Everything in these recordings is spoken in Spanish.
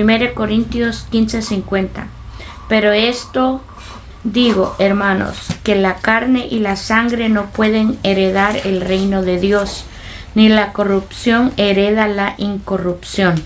1 Corintios 15:50. Pero esto digo, hermanos, que la carne y la sangre no pueden heredar el reino de Dios, ni la corrupción hereda la incorrupción.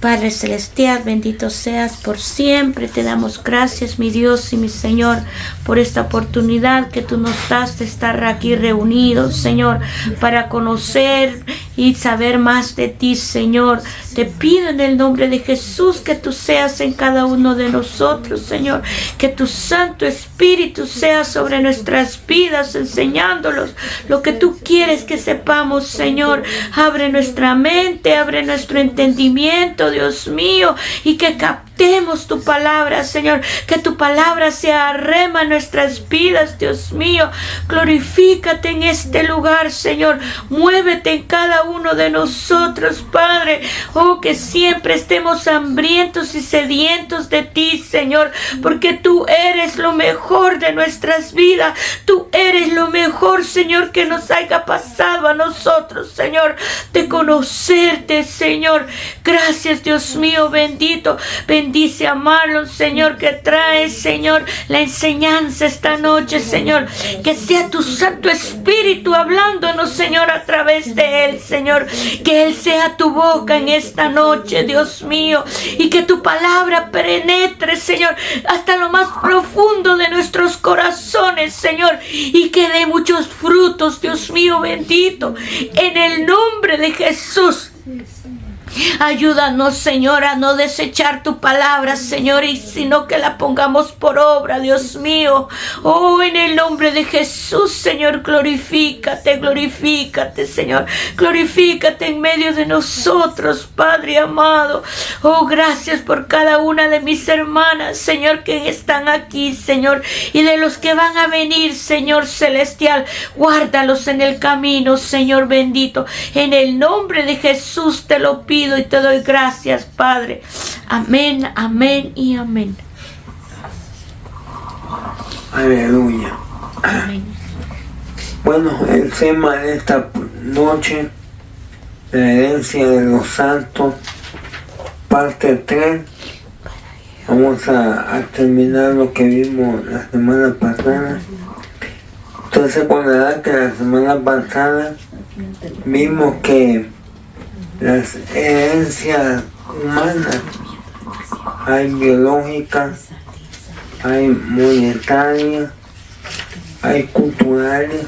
Padre Celestial, bendito seas por siempre. Te damos gracias, mi Dios y mi Señor, por esta oportunidad que tú nos das de estar aquí reunidos, Señor, para conocer y saber más de ti, Señor. Te pido en el nombre de Jesús que tú seas en cada uno de nosotros, Señor. Que tu Santo Espíritu sea sobre nuestras vidas, enseñándolos lo que tú quieres que sepamos, Señor. Abre nuestra mente, abre nuestro entendimiento, Dios mío, y que captemos tu palabra, Señor. Que tu palabra sea rema en nuestras vidas, Dios mío. Glorifícate en este lugar, Señor. Muévete en cada uno de nosotros, Padre. Oh, que siempre estemos hambrientos y sedientos de ti, Señor, porque tú eres lo mejor de nuestras vidas. Tú eres lo mejor, Señor, que nos haya pasado a nosotros, Señor, de conocerte, Señor. Gracias, Dios mío, bendito. Bendice a Marlon, Señor, que trae, Señor, la enseñanza esta noche, Señor. Que sea tu Santo Espíritu hablándonos, Señor, a través de él, Señor. Que él sea tu boca en esta noche, Dios mío. Y que tu palabra penetre, Señor, hasta lo más profundo de nuestros corazones, Señor. Y que dé muchos frutos, Dios mío, bendito. En el nombre de Jesús. Ayúdanos, Señor, a no desechar tu palabra, Señor, y sino que la pongamos por obra, Dios mío. Oh, en el nombre de Jesús, Señor, glorifícate, glorifícate, Señor. Glorifícate en medio de nosotros, Padre amado. Oh, gracias por cada una de mis hermanas, Señor, que están aquí, Señor, y de los que van a venir, Señor celestial. Guárdalos en el camino, Señor bendito. En el nombre de Jesús te lo pido y te doy gracias, Padre. Amén, amén y amén. Aleluya. Amén. Bueno, el tema de esta noche, la herencia de los santos, parte 3. Vamos a terminar lo que vimos la semana pasada. Entonces, recordará que la semana pasada vimos que las herencias humanas, hay biológicas, hay monetarias, hay culturales,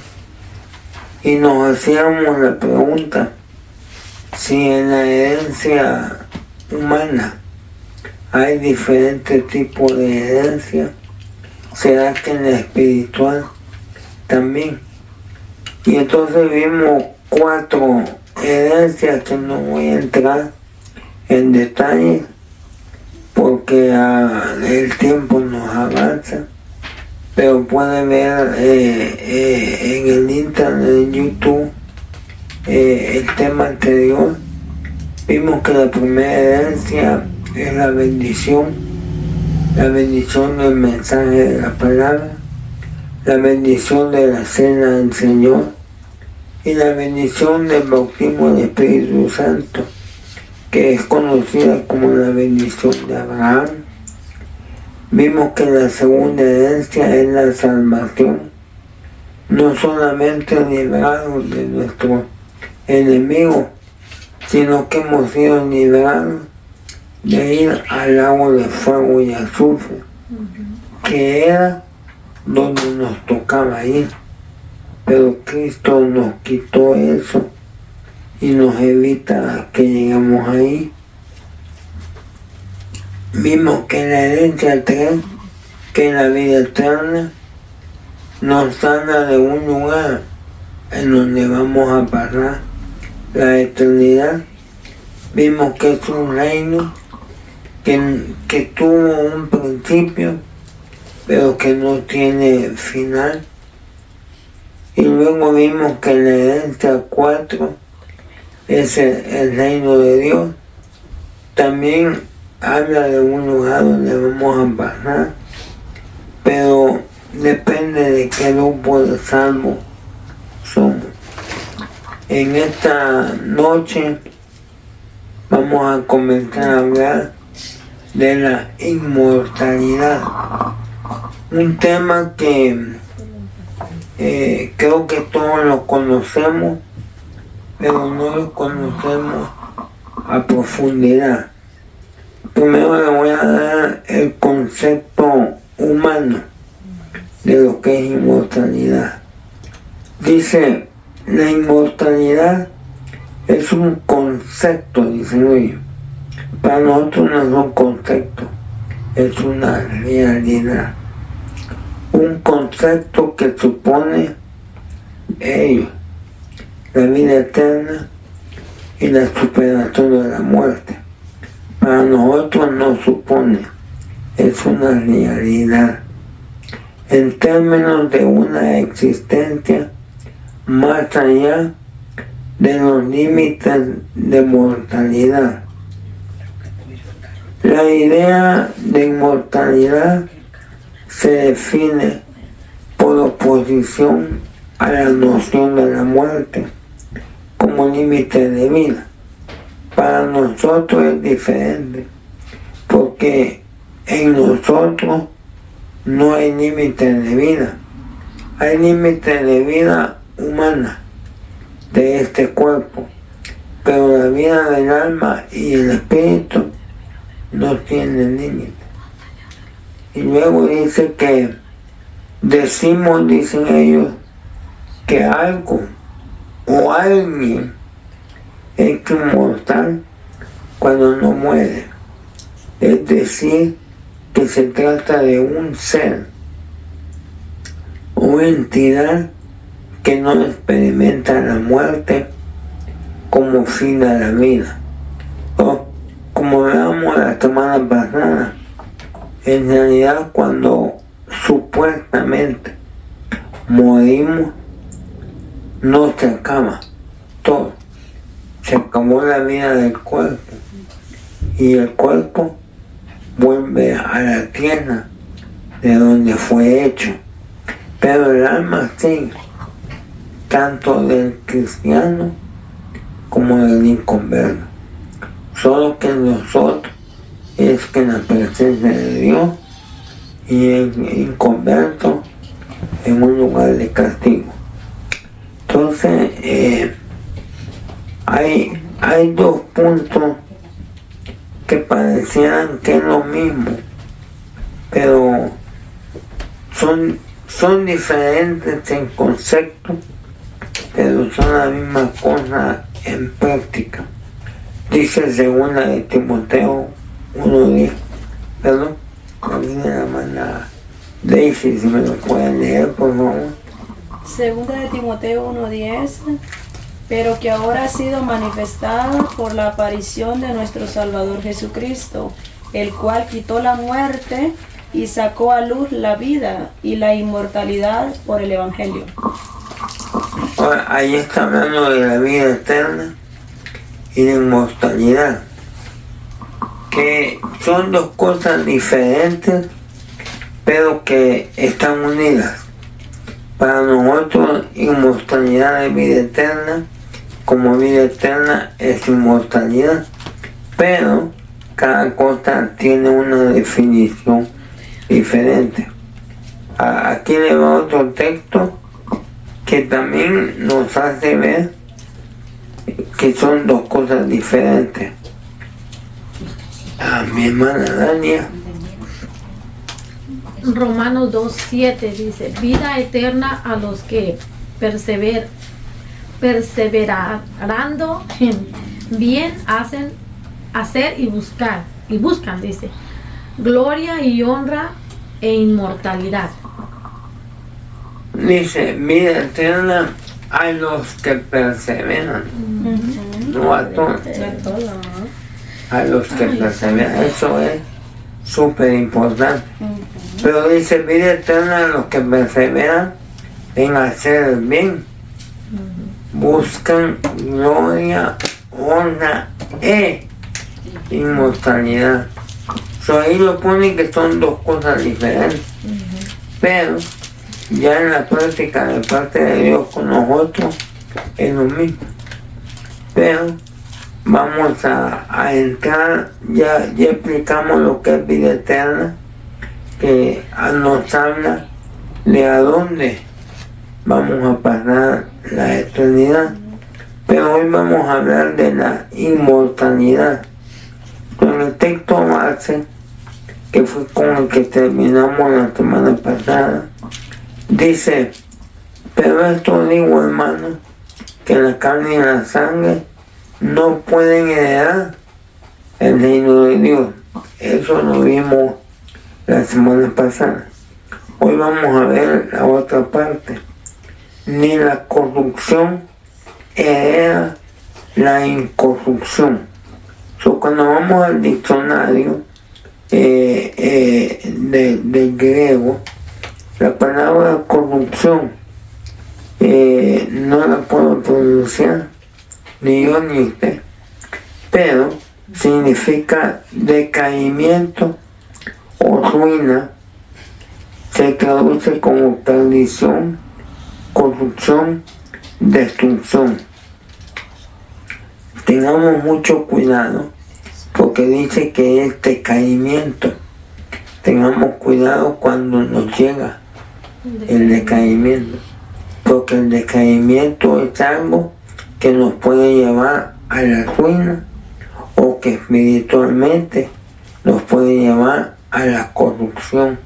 y nos hacíamos la pregunta si en la herencia humana hay diferentes tipos de herencia, ¿será que en la espiritual también? Y entonces vimos 4 herencias que no voy a entrar en detalle porque el tiempo nos avanza, pero puede ver en el internet, en YouTube, el tema anterior. Vimos que la primera herencia es la bendición del mensaje de la palabra, la bendición de la cena del Señor y la bendición del bautismo del Espíritu Santo, que es conocida como la bendición de Abraham. Vimos que la segunda herencia es la salvación, no solamente librados de nuestros enemigos, sino que hemos sido librados de ir al lago de fuego y azufre, que era donde nos tocaba ir. Pero Cristo nos quitó eso y nos evita que lleguemos ahí. Vimos que la herencia 3, que es la vida eterna, nos sana de un lugar en donde vamos a pasar la eternidad. Vimos que es un reino que tuvo un principio, pero que no tiene final. Y luego vimos que la herencia 4 es el reino de Dios. También habla de un lugar donde vamos a pasar, pero depende de qué grupo de salvos somos. En esta noche vamos a comenzar a hablar de la inmortalidad. Un tema que creo que todos lo conocemos, pero no lo conocemos a profundidad. Primero le voy a dar el concepto humano de lo que es inmortalidad. Dice, la inmortalidad es un concepto, dicen ellos. Para nosotros no es un concepto, es una realidad. Un concepto que supone ellos, la vida eterna y la superación de la muerte. Para nosotros no supone, es una realidad. En términos de una existencia más allá de los límites de mortalidad. La idea de inmortalidad se define por oposición a la noción de la muerte como límite de vida. Para nosotros es diferente, porque en nosotros no hay límite de vida. Hay límite de vida humana de este cuerpo, pero la vida del alma y el espíritu no tienen límite. Y luego dice que decimos, dicen ellos, que algo o alguien es inmortal cuando no muere. Es decir, que se trata de un ser o entidad que no experimenta la muerte como fin a la vida. O, como veamos la semana pasada, en realidad cuando supuestamente morimos, no se acaba todo. Se acabó la vida del cuerpo y el cuerpo vuelve a la tierra de donde fue hecho. Pero el alma sigue, tanto del cristiano como del inconverso. Solo que nosotros es que en la presencia de Dios y el inconverso en un lugar de castigo. Entonces, hay dos puntos que parecieran que es lo mismo, pero son diferentes en concepto, pero son la misma cosa en práctica. Dice segunda de Timoteo 1:10, perdón, a mí me la manda Daisy, si me lo pueden leer, por favor. Segunda de Timoteo 1:10, pero que ahora ha sido manifestada por la aparición de nuestro Salvador Jesucristo, el cual quitó la muerte y sacó a luz la vida y la inmortalidad por el Evangelio. Ahora, ahí está hablando de la vida eterna y la inmortalidad, que son dos cosas diferentes, pero que están unidas. Para nosotros, inmortalidad es vida eterna, como vida eterna es inmortalidad, pero cada cosa tiene una definición diferente. Aquí le va otro texto que también nos hace ver que son dos cosas diferentes. A mi hermana Dania. Romanos 2:7 dice, vida eterna a los que perseverando en bien hacer y buscan, dice, gloria y honra e inmortalidad. Dice, vida eterna a los que perseveran, no a todos, a los que perseveran. Eso es súper importante. Pero dice, vida eterna a los que perseveran en hacer el bien, buscan gloria, honra e inmortalidad. Ahí lo ponen que son dos cosas diferentes, pero ya en la práctica de parte de Dios con nosotros es lo mismo. Pero vamos a entrar, ya explicamos lo que es vida eterna, que nos habla de a dónde vamos a pasar la eternidad. Pero hoy vamos a hablar de la inmortalidad. En el texto base, que fue con el que terminamos la semana pasada, dice: pero esto digo, hermano, que la carne y la sangre no pueden heredar el reino de Dios. Eso lo vimos la semana pasada. Hoy vamos a ver la otra parte. Ni la corrupción hereda la incorrupción. Cuando vamos al diccionario del griego, la palabra corrupción no la puedo pronunciar, ni yo ni usted, pero significa decaimiento o ruina. Se traduce como perdición, corrupción, destrucción. Tengamos mucho cuidado, porque dice que es decaimiento. Tengamos cuidado cuando nos llega el decaimiento, porque el decaimiento es algo que nos puede llevar a la ruina, o que espiritualmente nos puede llevar a la corrupción.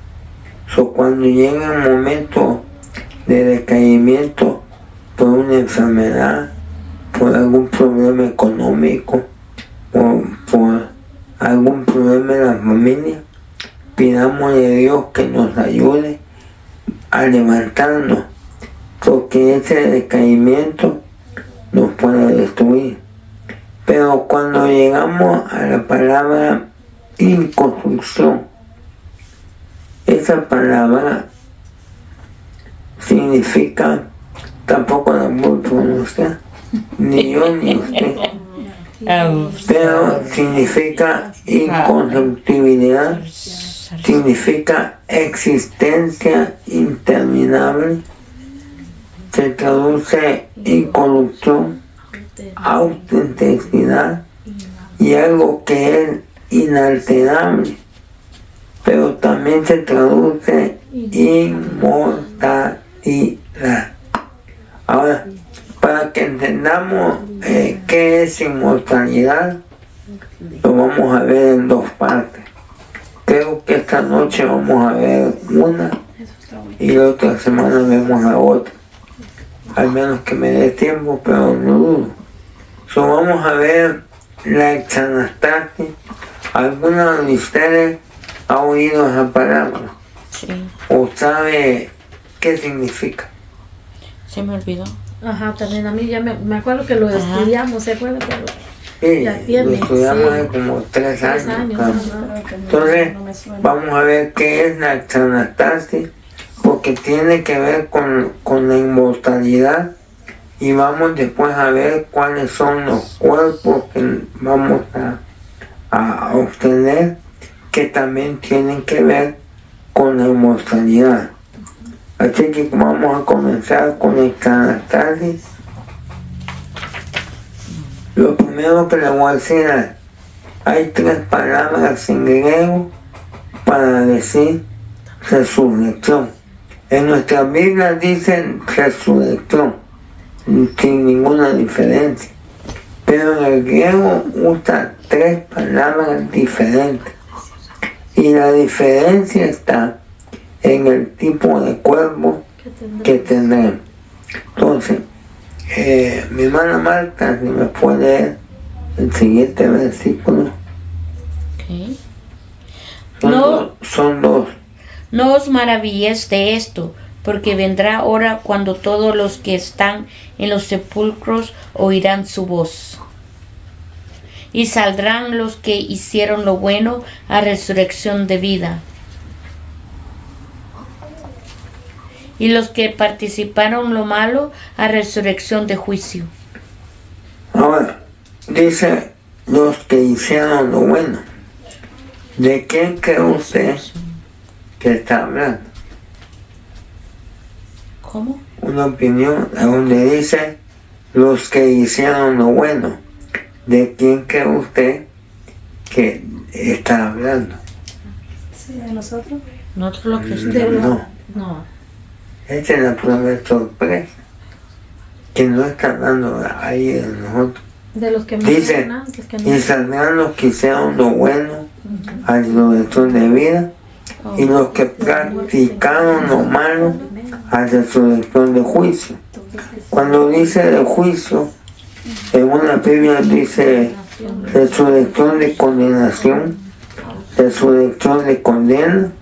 Cuando llega el momento de decaimiento por una enfermedad, por algún problema económico, por algún problema en la familia, pidámosle a Dios que nos ayude a levantarnos, porque ese decaimiento nos puede destruir. Pero cuando llegamos a la palabra incorrupción, esa palabra significa, tampoco la voy a pronunciar, ni yo ni usted, pero significa incorruptibilidad, significa existencia interminable, se traduce incorrupción, autenticidad y algo que es inalterable, pero también se traduce inmortalidad. Ahora, para que entendamos qué es inmortalidad, lo vamos a ver en dos partes. Creo que esta noche vamos a ver una y la otra semana vemos la otra, al menos que me dé tiempo, pero no dudo. Vamos a ver la exanastasis. ¿Alguno de ustedes ha oído esa palabra? Sí. ¿O sabe qué significa? Se me olvidó. Ajá, también a mí ya me acuerdo que lo estudiamos, ¿se acuerda? Pero Sí, ya tiene, lo estudiamos sí. hace como 3 años. Ajá. Entonces, vamos a ver qué es la exanastasis, porque tiene que ver con la inmortalidad, y vamos después a ver cuáles son los cuerpos que vamos a obtener, que también tienen que ver con la inmortalidad. Así que vamos a comenzar con el exanastasis. Lo primero que le voy a decir es, hay 3 palabras en griego para decir resurrección. En nuestra Biblia dicen resurrección, sin ninguna diferencia. Pero en el griego usa 3 palabras diferentes. Y la diferencia está en el tipo de cuerpo que tendremos. Entonces, mi hermana Marta, si me puede leer el siguiente versículo. Okay. Son dos. No os maravilléis de esto, porque vendrá hora cuando todos los que están en los sepulcros oirán su voz. Y saldrán los que hicieron lo bueno a resurrección de vida. Y los que participaron lo malo a resurrección de juicio. Ahora, dice los que hicieron lo bueno. ¿De quién cree usted que está hablando? ¿Cómo? Una opinión donde dice los que hicieron lo bueno. ¿de quién cree usted que está hablando? Sí, de nosotros. Nosotros lo que No, No. esta es la primera sorpresa que no está dando ahí de nosotros. De los que me Dice, dijeron antes que no. y saldrán los que hicieron lo bueno a la resurrección de vida, y los que practicaron lo malo a la resurrección de juicio. Cuando dice de juicio, en una Biblia dice resurrección de condenación, resurrección de condena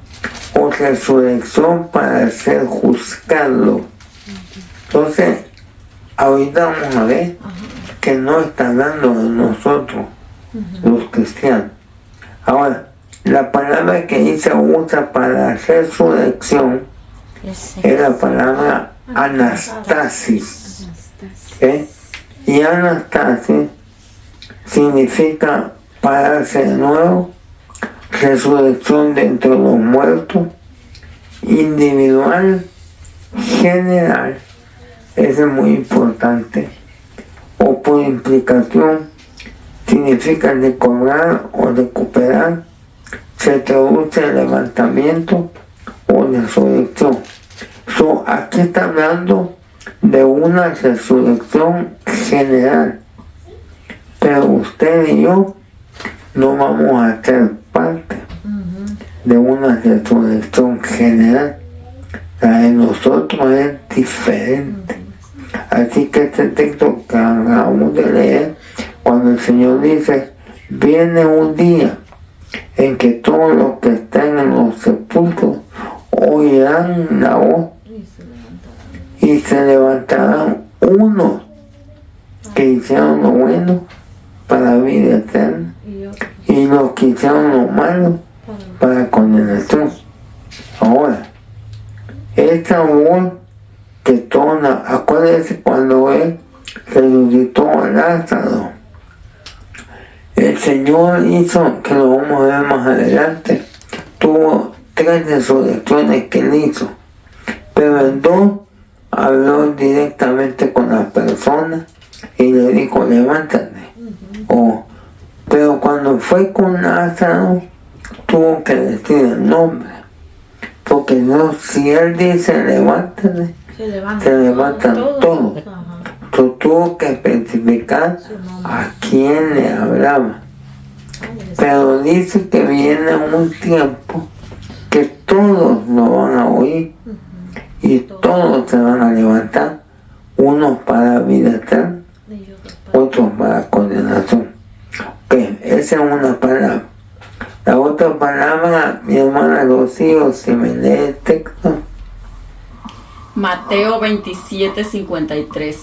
o resurrección para ser juzgado. Entonces, ahorita vamos a ver que no está hablando de nosotros, los cristianos. Ahora, la palabra que ahí se usa para resurrección es la palabra anastasis. ¿Okay? Y anastasis significa pararse de nuevo, resurrección de entre los muertos, individual, general, eso es muy importante, o por implicación, significa recobrar o recuperar, se traduce en levantamiento o resurrección. Aquí está hablando de una resurrección general, pero usted y yo no vamos a ser parte de una resurrección general. La de nosotros es diferente. Así que este texto que acabamos de leer, cuando el Señor dice, viene un día en que todos los que están en los sepulcros oirán la voz y se levantarán unos que hicieron lo bueno para vida eterna y los que hicieron lo malo para condenación. Ahora, esta voz que tona, acuérdense cuando él resucitó a Lázaro, el Señor hizo, que lo vamos a ver más adelante, tuvo 3 resurrecciones que él hizo, pero en 2 habló directamente con las personas y le dijo, levántate. Pero cuando fue con Lázaro, tuvo que decir el nombre, porque no, si él dice levántate, se levantan todos. Entonces tuvo que especificar a quién le hablaba. Pero dice que viene un tiempo que todos lo van a oír y todos se van a levantar, unos para vida eterna, otros para condenación. Okay, esa es una palabra. La otra palabra, mi hermana Rocío, si me lee el texto. Mateo 27:53.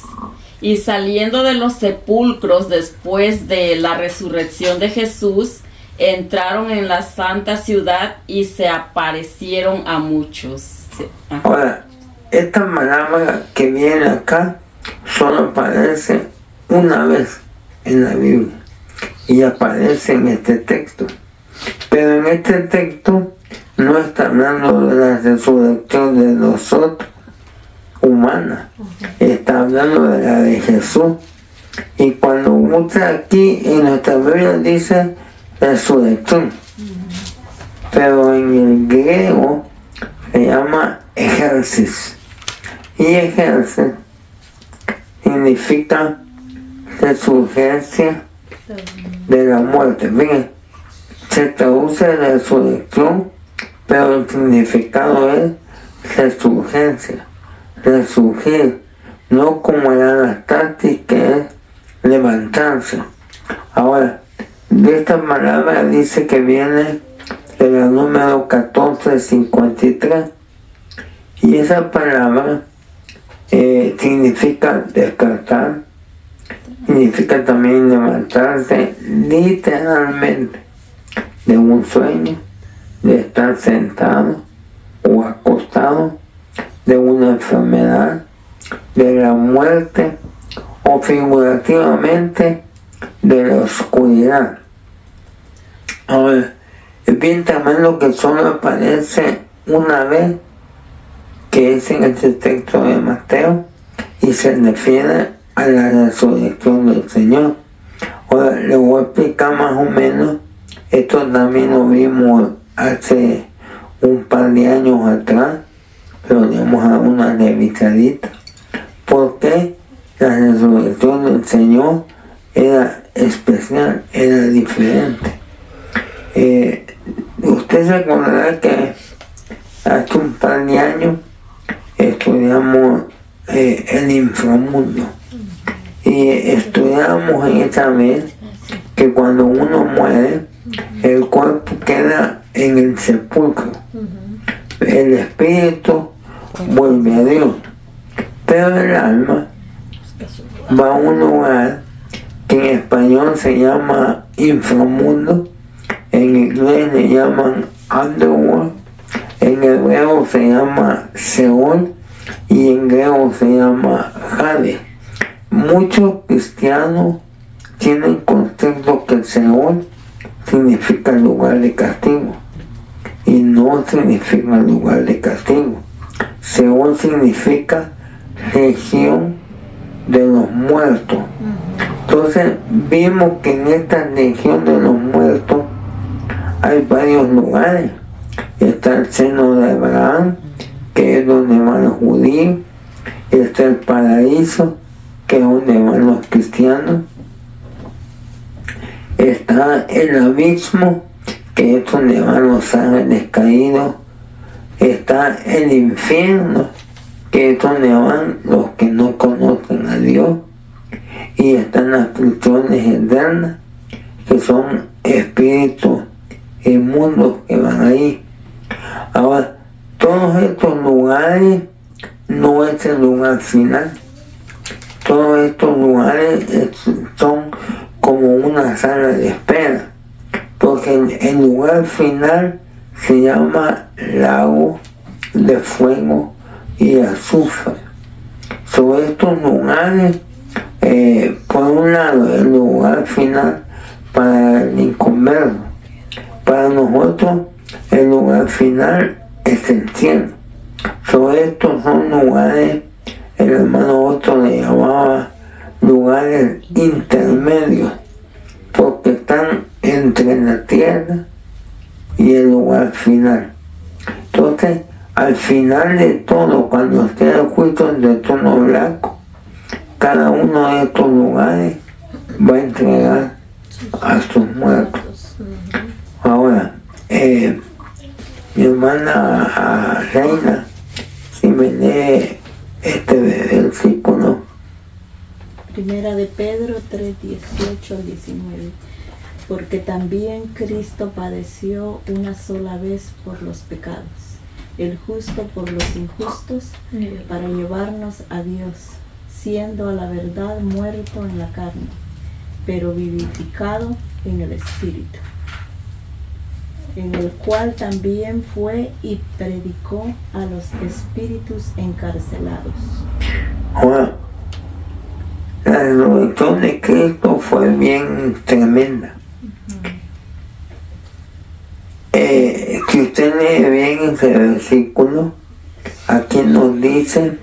Y saliendo de los sepulcros después de la resurrección de Jesús, entraron en la santa ciudad y se aparecieron a muchos. Ahora, esta palabra que viene acá solo aparece una vez en la Biblia y aparece en este texto. Pero en este texto no está hablando de la resurrección de nosotros, humana, está hablando de la de Jesús. Y cuando usa aquí en nuestra Biblia dice resurrección, pero en el griego se llama ejercicio, y ejercicio significa resurgencia de la muerte. Bien, se traduce resurrección, pero el significado es resurgencia, resurgir, no como el anastasis, que es levantarse. Ahora, de esta palabra dice que viene de la número 1453, y esa palabra significa despertar, significa también levantarse literalmente de un sueño, de estar sentado o acostado, de una enfermedad, de la muerte o figurativamente de la oscuridad. Ahora, es bien también lo que solo aparece una vez, que es en este texto de Mateo, y se refiere a la resurrección del Señor. Ahora, le voy a explicar más o menos. Esto también lo vimos hace un par de años atrás, pero vamos a dar una revisadita. Porque la resurrección del Señor era especial, era diferente. Usted se acordará que hace un par de años estudiamos el inframundo y estudiamos en esa vez que cuando uno muere el cuerpo queda en el sepulcro, el espíritu vuelve a Dios, pero el alma va a un lugar que en español se llama inframundo, en inglés le llaman underworld, en hebreo se llama Seol y en griego se llama Hades. Muchos cristianos tienen concepto que Seol significa lugar de castigo y no significa lugar de castigo. Seol significa región de los muertos. Entonces vimos que en esta región de los muertos hay varios lugares. Está el seno de Abraham, que es donde van los judíos. Está el paraíso, que es donde van los cristianos. Está el abismo, que es donde van los ángeles caídos. Está el infierno, que es donde van los que no conocen a Dios. Y están las prisiones eternas, que son espíritus inmundos que van ahí. Ahora, todos estos lugares no es el lugar final. Todos estos lugares son como una sala de espera, porque el lugar final se llama lago de fuego y azufre. Sobre estos lugares, por un lado, el lugar final para el inconverso. Para nosotros, el lugar final es el cielo. Sobre estos son lugares, el hermano Otto le llamaba lugares intermedios, porque están entre la tierra y el lugar final. Entonces, al final de todo, cuando esté el juicio del trono blanco, cada uno de estos lugares va a entregar a sus muertos. Ahora, mi hermana Reina, si me lee este versículo. Primera de Pedro 3, 18 al 19. Porque también Cristo padeció una sola vez por los pecados, el justo por los injustos, para llevarnos a Dios, siendo a la verdad muerto en la carne, pero vivificado en el Espíritu, en el cual también fue y predicó a los espíritus encarcelados. Ahora, la resurrección de Cristo fue bien tremenda. Si usted lee bien ese versículo, aquí nos dice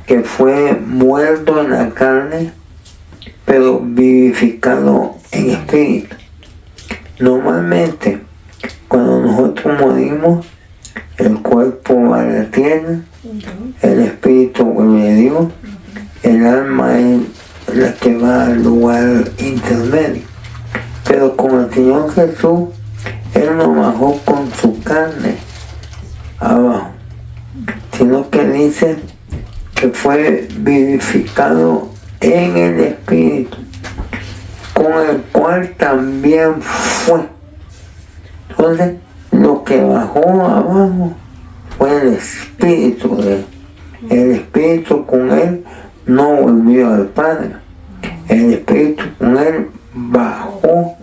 que fue muerto en la carne, pero vivificado en espíritu. Normalmente, cuando nosotros morimos, el cuerpo va a la tierra, el espíritu vuelve a Dios, el alma es la que va al lugar intermedio. Pero con el Señor Jesús, Él no bajó con su carne abajo, sino que dice que fue vivificado en el Espíritu, con el cual también fue. Entonces, lo que bajó abajo fue el Espíritu de Él. El Espíritu con Él no volvió al Padre. El Espíritu con Él bajó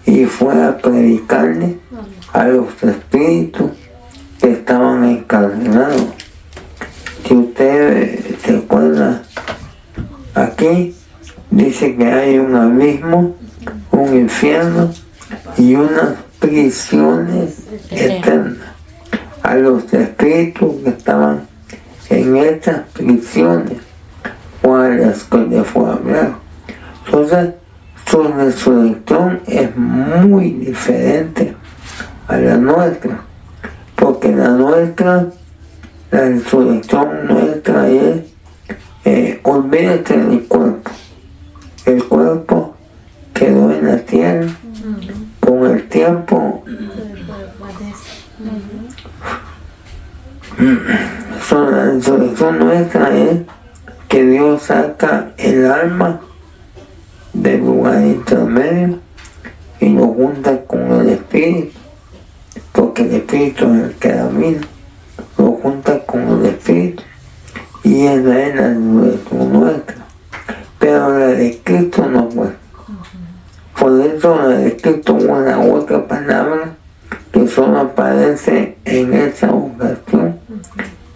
y fue a predicarle a los espíritus que estaban encarcelados. Si usted se acuerda, aquí dice que hay un abismo, un infierno y unas prisiones eternas. A los espíritus que estaban en estas prisiones, o a las que le fue a hablar. Entonces, su resurrección es muy diferente a la nuestra, porque la resurrección nuestra es, olvídate del cuerpo. El cuerpo quedó en la tierra, con el tiempo la resurrección nuestra es que Dios saca el alma del lugar intermedio y lo junta con el espíritu, porque el espíritu es el que da vida, lo junta con el espíritu y esa es la resurrección nuestra. Pero la de Cristo no fue. Por eso la de Cristo usa otra palabra que solo aparece en esa ocasión,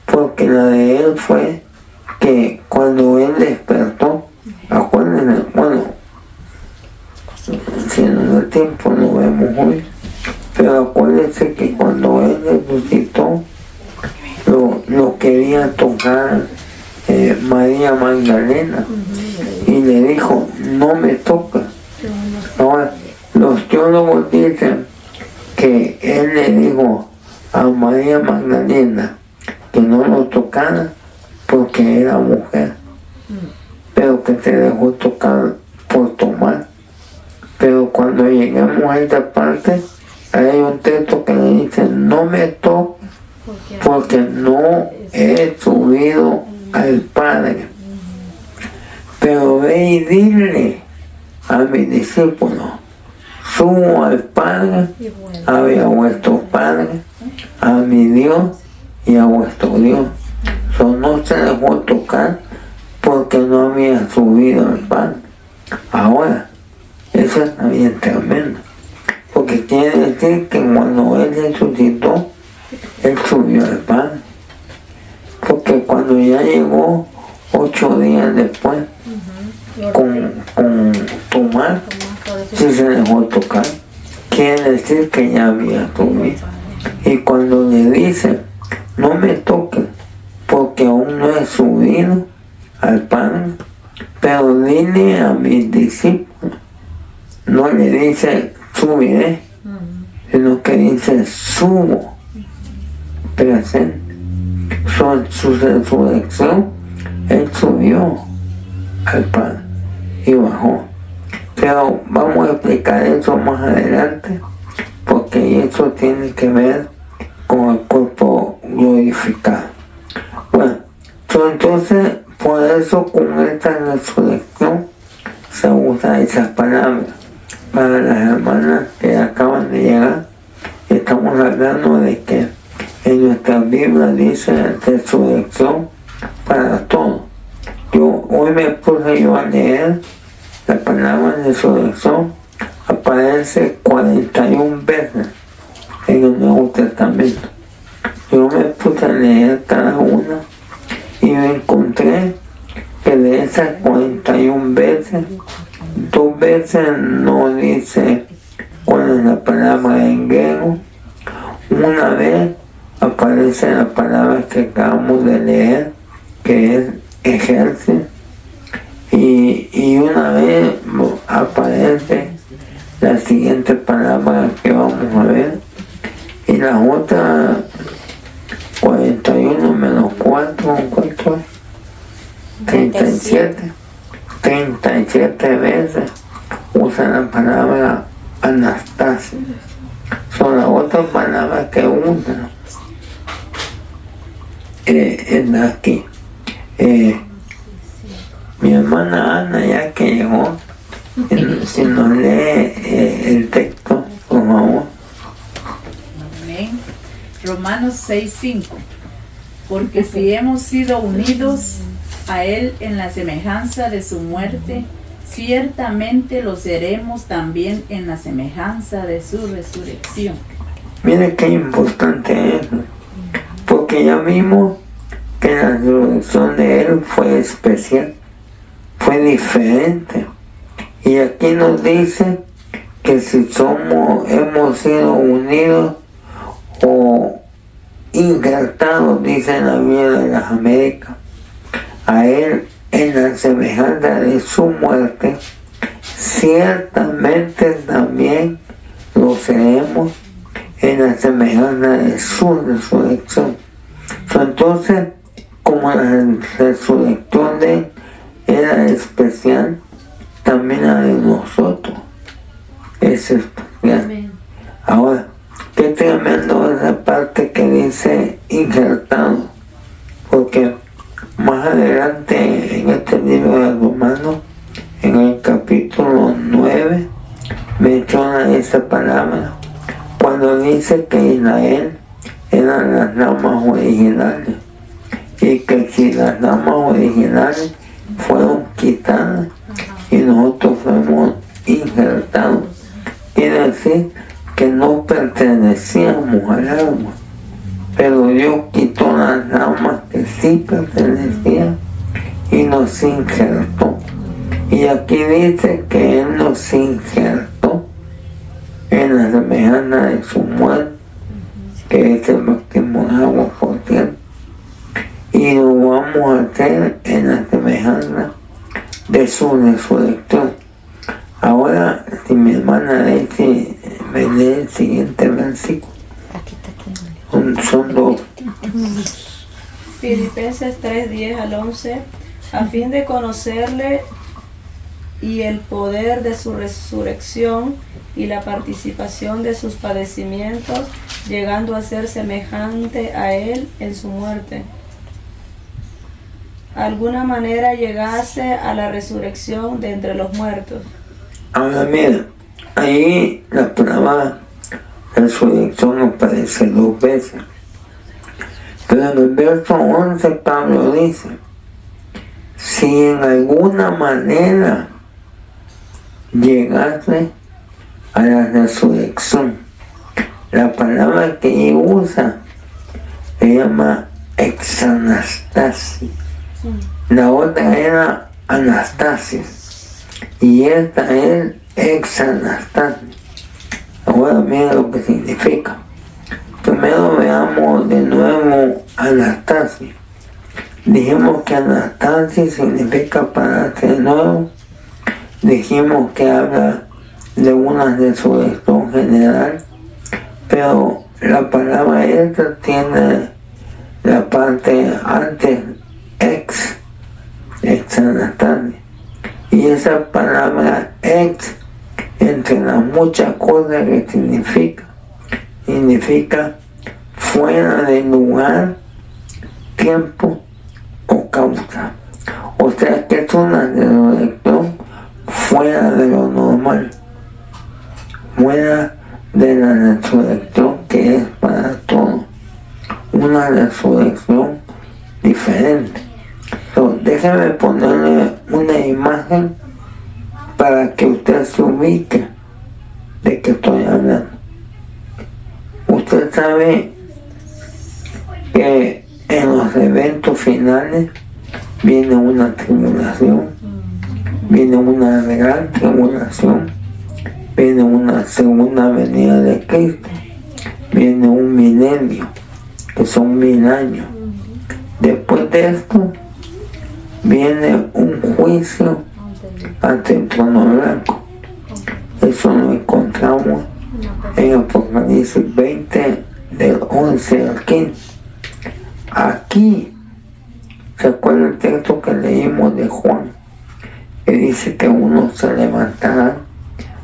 porque la de él fue que cuando él despertó, acuérdense, bueno, si en el tiempo lo vemos hoy, pero acuérdense que cuando él resucitó, lo quería tocar María Magdalena y le dijo, no me toques. Ahora, los teólogos dicen que él le dijo a María Magdalena que no lo tocara porque era mujer, pero que se dejó tocar por tomar. Pero cuando lleguemos a esta parte, hay un texto que le dice, no me toques porque no he subido al Padre. Pero ve y dile a mis discípulos, subo al Padre, a vuestro Padre, a mi Dios y a vuestro Dios. No se dejó tocar porque no había subido al Padre. Ahora, eso está bien tremendo, porque quiere decir que cuando él resucitó, él subió al Padre, porque cuando ya llegó 8 días después, con Tomás, si se dejó tocar, quiere decir que ya había subido. Y cuando le dice, no me toques, porque aún no he subido al Padre, pero dile a mis discípulos, no le dice subiré, sino que dice subo, presente. Su resurrección, él subió al Padre y bajó. Pero vamos a explicar eso más adelante, porque eso tiene que ver con el cuerpo glorificado. Bueno, entonces por eso con esta resurrección se usa esa palabra para las hermanas que acaban de llegar. Estamos hablando de que en nuestra Biblia dice resurrección para todos. Hoy me puse yo a leer la palabra resurrección, aparece 41 veces en el Nuevo Testamento. Yo me puse a leer cada una y me encontré que de esas 41 veces, 2 veces no dice cuál es la palabra en griego. Una vez aparece la palabra que acabamos de leer, que es ejército, y una vez aparece la siguiente palabra que vamos a ver, y las otras 41 menos 4, ¿cuánto es? 37 veces usa la palabra Anastasia. Son las otras palabras que usa es aquí. Mi hermana Ana, ya que llegó, si nos lee el texto, por favor. Amén. Romanos 6:5. Porque si hemos sido unidos a Él en la semejanza de su muerte, ciertamente lo seremos también en la semejanza de su resurrección. Mire qué importante es, porque ya vimos que la resurrección de Él fue especial, fue diferente. Y aquí nos dice que si hemos sido unidos o injertados, dice la Biblia de las Américas, a Él en la semejanza de su muerte, ciertamente también lo seremos en la semejanza de su resurrección. Entonces, como la resurrección de él era especial, también la de nosotros es especial. Amén. Ahora, qué tremendo esa parte que dice injertado, porque más adelante en este libro de Romanos, en el capítulo 9, menciona esa palabra, cuando dice que Israel eran las ramas originales, y que si las ramas originales fueron quitadas y nosotros fuimos injertados, quiere decir que no pertenecíamos al árbol, pero Dios quitó las ramas que sí pertenecían y nos injertó. Y aquí dice que Él nos injertó en la semejanza de su muerte, que es el bautismo de agua por tierra, y lo vamos a hacer en la semejanza de su resurrección. Ahora, si mi hermana Daisy me lee el siguiente versículo, son dos. Filipenses 3:10 al 11, a fin de conocerle y el poder de su resurrección y la participación de sus padecimientos, llegando a ser semejante a él en su muerte. Alguna manera llegase a la resurrección de entre los muertos. Ahora mira, ahí la palabra resurrección aparece dos veces. Pero en el verso 11 Pablo dice, si en alguna manera llegase a la resurrección, la palabra que él usa se llama exanastasis. La otra era anastasis y esta es exanastasis. Ahora mira lo que significa. Primero veamos de nuevo anastasis. Dijimos que anastasis significa pararse de nuevo. Dijimos que habla de una resurrección general, pero la palabra esta tiene la parte antes, anastasis. Y esa palabra entre las muchas cosas que significa fuera de lugar, tiempo o causa. O sea que es una resurrección fuera de lo normal, fuera de la resurrección que es para todos, una resurrección diferente. Entonces, déjame ponerle una imagen para que usted se ubique de qué estoy hablando. Usted sabe que en los eventos finales viene una tribulación, viene una gran tribulación, viene una segunda venida de Cristo, viene un milenio, que son 1000 años. Después de esto viene un juicio ante el trono blanco. Eso lo encontramos en Apocalipsis 20, del 11 al 15. Aquí, ¿se acuerda el texto que leímos de Juan? Que dice que unos se levantarán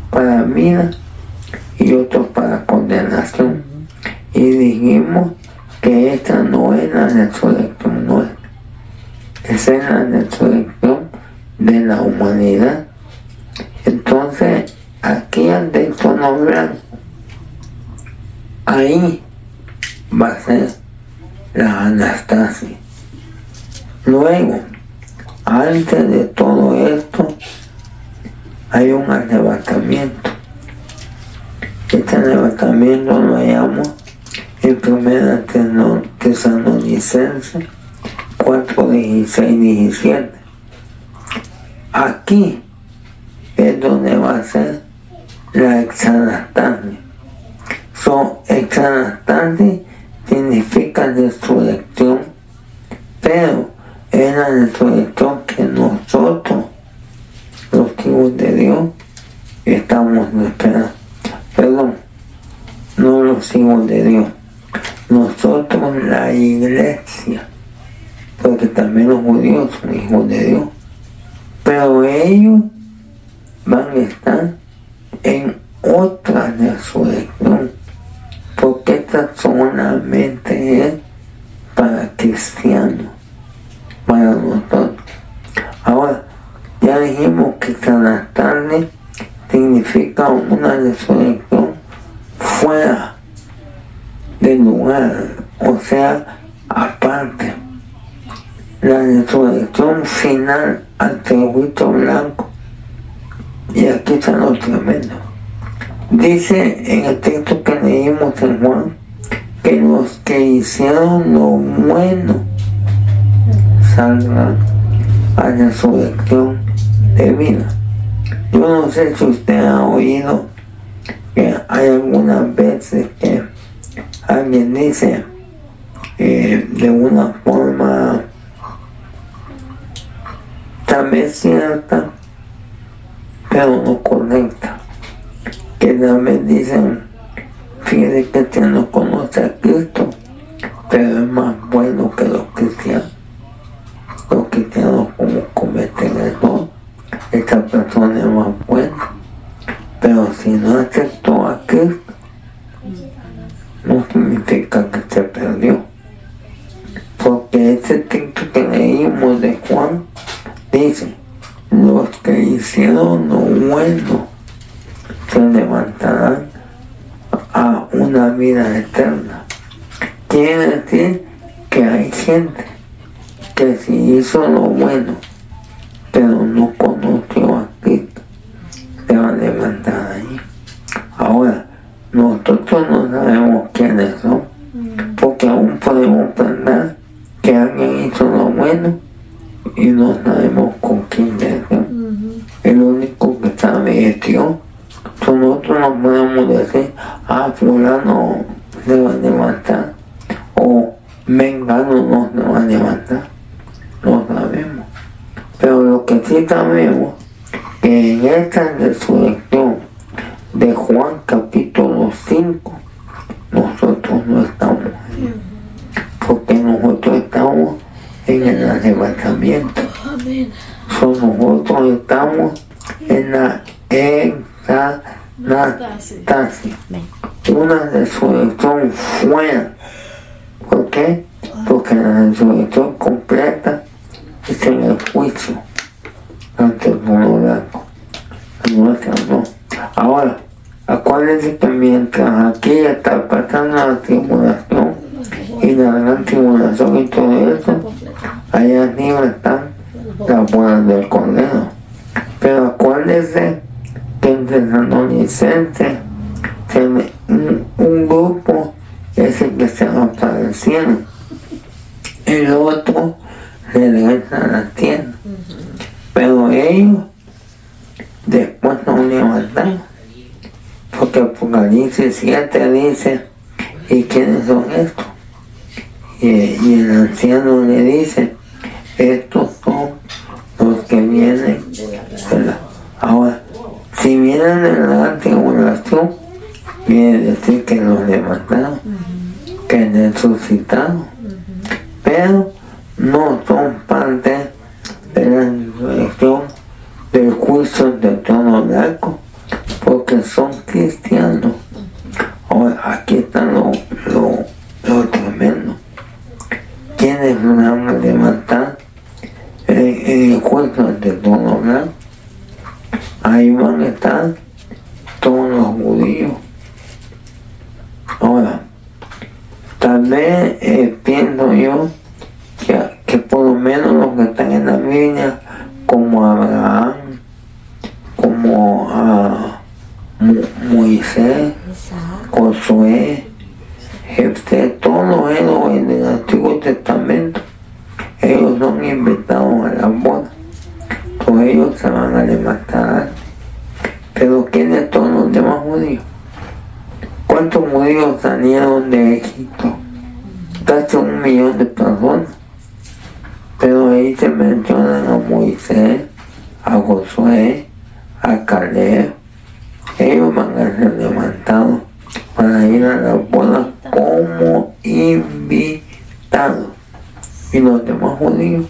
para vida y otros para condenación. Y dijimos que esta no es la resurrección nuestra. Esa es la resurrección de la humanidad. Entonces, aquí ante el trono blanco, ahí va a ser la anastasis. Luego, antes de todo esto, hay un arrebatamiento. Este arrebatamiento lo hallamos en 1 Tesalonicenses 4, 16, 17. Aquí es donde va a ser la exanastasis. Exanastasis significa resurrección, pero es la resurrección que nosotros, los hijos de Dios, estamos esperando. Perdón, no los hijos de Dios. Nosotros, la iglesia, porque también los judíos son hijos de Dios, pero ellos van a estar en otra resurrección, porque esta solamente es para cristianos, para nosotros. Ahora, ya dijimos que cada tarde significa una resurrección fuera del lugar, o sea, aparte. La resurrección final ante el juicio blanco. Y aquí está lo tremendo. Dice en el texto que leímos en Juan, que los que hicieron lo bueno saldrán a la resurrección de vida. Yo no sé si usted ha oído que hay algunas veces que alguien dice de una forma tal vez cierta, pero no correcta, que tal vez dicen, fíjese que usted no conoce a Cristo, pero es más bueno que los cristianos. Los cristianos como cometen error, esta persona es más buena, pero si no aceptó a Cristo, no significa que se perdió, porque ese texto que leímos de Juan dice, los que hicieron lo bueno se levantarán a una vida eterna. Quiere decir que hay gente que si hizo lo bueno, pero no conoció a Cristo, se va a levantar ahí. Ahora, nosotros no sabemos quiénes son, porque aún podemos pensar que alguien hizo lo bueno y no sabemos con quién es. El único que sabe es Dios. Nosotros no podemos decir, fulano se va a levantar, o mengano no se va a levantar. No sabemos. Pero lo que sí sabemos, que en esta resurrección de Juan capítulo 5, nosotros no estamos ahí, porque nosotros estamos en el arrebatamiento. Nosotros estamos en la exaltación, una resurrección fuera. ¿Por qué? Porque la resurrección completa es en el juicio ante el trono blanco. Nuestra no. Ahora, acuérdense que mientras aquí está pasando la tribulación y la gran tribulación y todo eso, allá arriba están las bodas del Cordero. Pero acuérdense que en Tesalonicenses un grupo es el que se va para el cielo, el otro regresa a la tierra, pero ellos después no levantan, porque Apocalipsis 7 dice, ¿y quiénes son estos? Y el anciano le dice, estos son los que vienen, ¿verdad? Ahora, si vienen de la gran tribulación, quiere decir que los levantaron, que resucitaron, pero no son parte de la resurrección del juicio del trono blanco, porque son cristianos. Ahora, aquí está lo tremendo. ¿Quiénes van a levantar en el juicio del trono blanco? Ahí van a estar todos los judíos. Ahora, tal vez pienso yo que por lo menos los que están en la Biblia, como Abraham, como Moisés, Josué, Jefté, todos los héroes del Antiguo Testamento, ellos son invitados a la boda. Todos ellos se van a levantar. Pero ¿quiénes son los demás judíos? ¿Cuántos judíos salieron de Egipto? Casi 1 millón de personas. Pero ahí se mencionan a Moisés, a Josué, a Caleb, ellos van a ser levantados para ir a la boda como invitados. Y los demás judíos,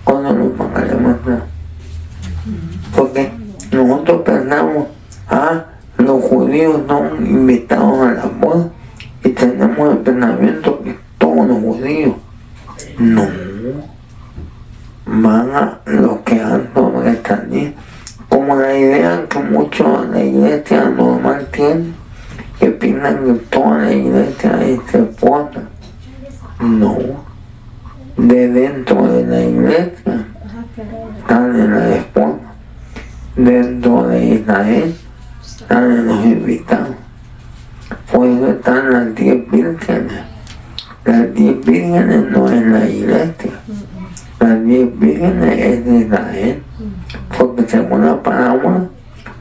¿cuándo los van a levantar? Porque nosotros pensamos, los judíos son invitados a la boda y tenemos el pensamiento que todos los judíos. No, van a los que han sobresalido, como la idea que muchos de la iglesia normal tienen, que piensan que toda la iglesia es esposa. No, de dentro de la iglesia salen las esposas, dentro de Israel salen los invitados. Por eso están las 10 vírgenes. Las 10 vírgenes no es la iglesia, las 10 vírgenes es de Israel, porque según la parábola,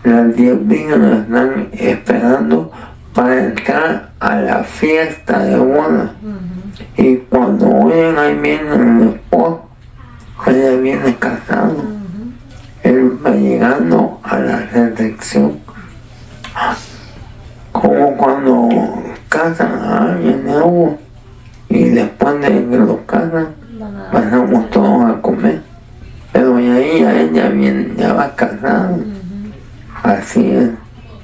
las 10 vírgenes están esperando para entrar a la fiesta de boda. Y cuando oyen, ahí viene el esposo, ella viene casado, él va llegando a la recepción. Como cuando casan a alguien nuevo y después de que lo casan, pasamos todos a comer. Pero ahí ella viene, ya va casada. Así es.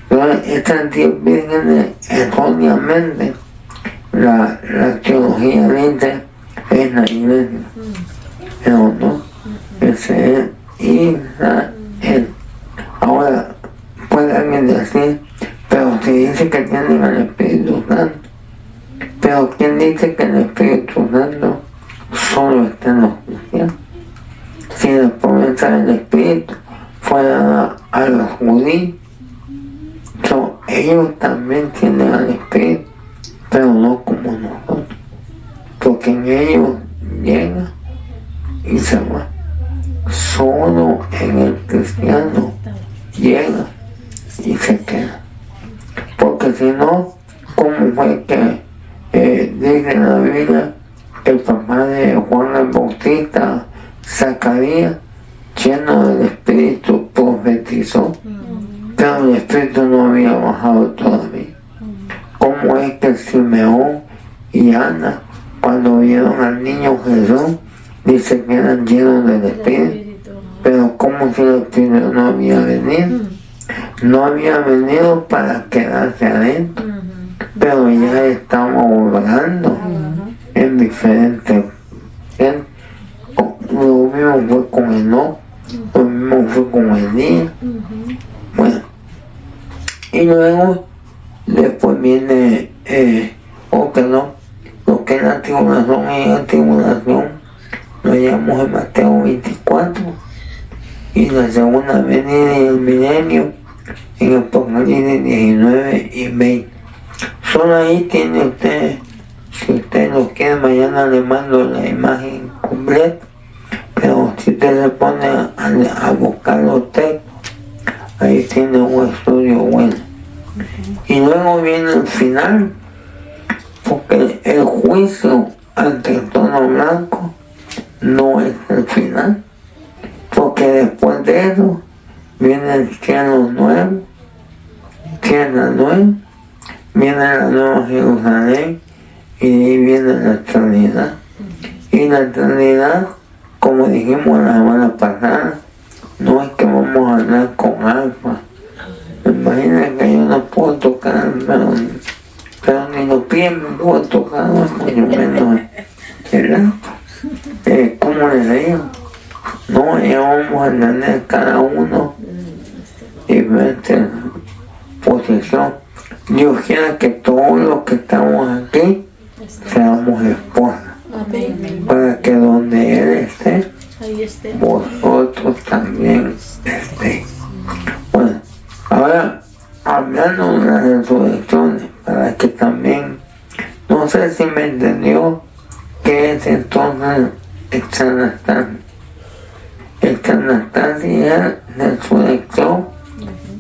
Entonces, estas 10 vírgenes, erróneamente, la teología dice es la iglesia. Pero no, ese es Israel. Ahora, puede alguien decir, pero si dice que tienen al Espíritu Santo, pero ¿quién dice que el Espíritu Santo solo está en los cristianos? Si la promesa del Espíritu fue dada a los judíos, ellos también tienen al Espíritu, pero no como nosotros, porque en ellos llega y se va. Solo en el cristiano llega y se queda. Porque si no, ¿cómo fue que dice en la Biblia que el papá de Juan el Bautista, Zacarías, lleno del Espíritu, profetizó? Pero el Espíritu no había bajado todavía. ¿Cómo es que Simeón y Ana, cuando vieron al niño Jesús, dice que eran llenos del Espíritu? Pero ¿cómo si el Espíritu no había venido? No había venido para quedarse adentro, pero ya estaba obrando en diferentes. Lo mismo fue con Enoc, lo mismo fue con Elías. Bueno, y luego después viene lo que es la tribulación y la tribulación lo llamamos en Mateo 24, y la segunda venida y el milenio en Apocalipsis 19 y 20. Solo ahí tiene usted, si usted lo quiere, mañana le mando la imagen completa, pero si usted se pone a buscar los textos, ahí tiene un estudio bueno. Y luego viene el final, porque el juicio ante el trono blanco no es el final, porque después de eso viene el cielo nuevo, tierra nueva, viene la nueva Jerusalén y ahí viene la eternidad. Y la eternidad, como dijimos la semana pasada, no es que vamos a hablar con alfa. Imagínense que yo no puedo tocar, pero ni los pies me puedo tocar, mucho menos el alfa. ¿Cómo les digo? No, ya vamos a tener cada uno diferente posición. Dios quiera que todos los que estamos aquí seamos esposas, para que donde Él esté, vosotros también estéis. Bueno, ahora hablando de las resurrecciones, para que también, no sé si me entendió, ¿qué es entonces exanastasia? Exanastasia es la resurrección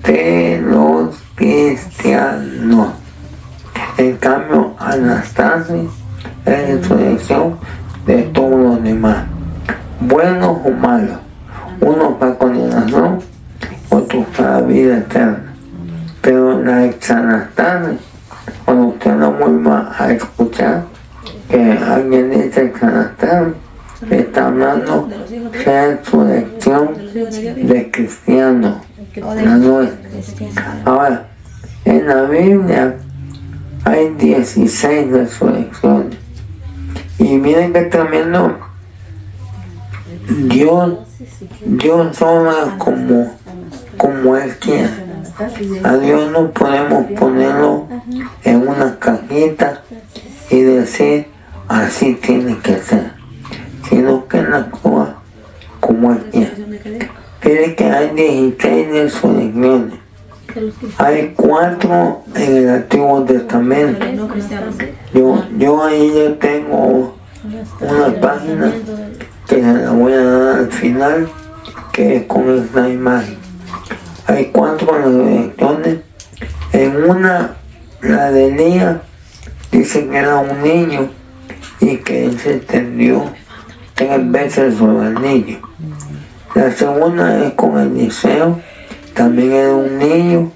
de los cristianos. En cambio, anastasia es la resurrección de todos los demás, buenos o malos, unos para condenación, otros para vida eterna. Pero la exaltación, cuando usted no vuelva a escuchar que alguien dice exaltación, está hablando de resurrección de cristianos, la nuestra. Ahora, en la Biblia hay 16 resurrecciones. Y miren que tremendo, Dios obra como Él quiere. A Dios no podemos ponerlo en una cajita y decir así tiene que ser, sino que Él actúa como Él quiere. Fíjense que hay 16 resurrecciones. Hay 4 en el Antiguo Testamento. Yo ahí ya tengo una página que se la voy a dar al final, que es con esta imagen. Hay 4 resurrecciones. En una, la de Elías, dice que era un niño y que él se extendió 3 veces sobre el niño. La segunda es con Eliseo, también era un niño,